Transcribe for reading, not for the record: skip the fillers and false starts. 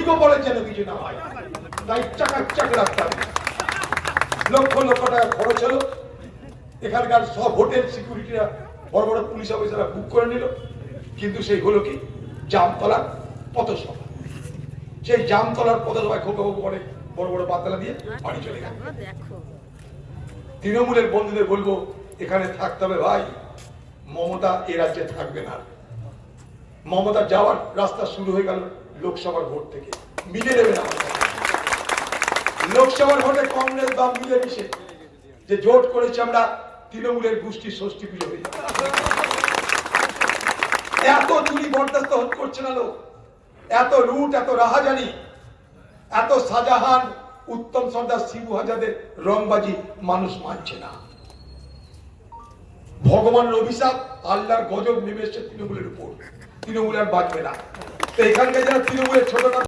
যুগ বলে যেন কিছু না হয়, তাই চাকাচাক রাখতে হবে। লক্ষ লক্ষ টাকা খরচ হলো, এখানকার সব হোটেল সিকিউরিটিরা বড় বড় পুলিশ অফিসাররা বুক করে নিল, কিন্তু সেই হলো কি জামতলার পথসভা। সেই জামতলার পথসভায় খোকাবাবু অনেক বড় বড় বার্তালা দিয়ে বাড়ি চলে গেল। তৃণমূলের বন্ধুদের বলবো এখানে থাকতে হবে ভাই, মমতা এ রাজ্যে থাকবে না। মমতা যাওয়ার রাস্তা শুরু হয়ে গেল লোকসভার ভোট থেকে, মিলে দেবে না। লোকসভার ভোটে কংগ্রেস বা মিলে মিশে যে জোট করেছে আমরা, তৃণমূলের গোষ্ঠী ষষ্ঠী পুজো হয়ে যাবে। এত চুরি বরদাস্ত করছে না লোক, এত লুট, এত রাহাজানি, এত শাহজাহান, উত্তম সর্দার, শিবু হাজাদের রংবাজি মানুষ মানছে না। ভগবানের অভিশাপ, আল্লাহর গজব নেমে এসছে তৃণমূলের উপর, তৃণমূল আর বাঁচবে না। তো এখানকার যারা তৃণমূলের ছোট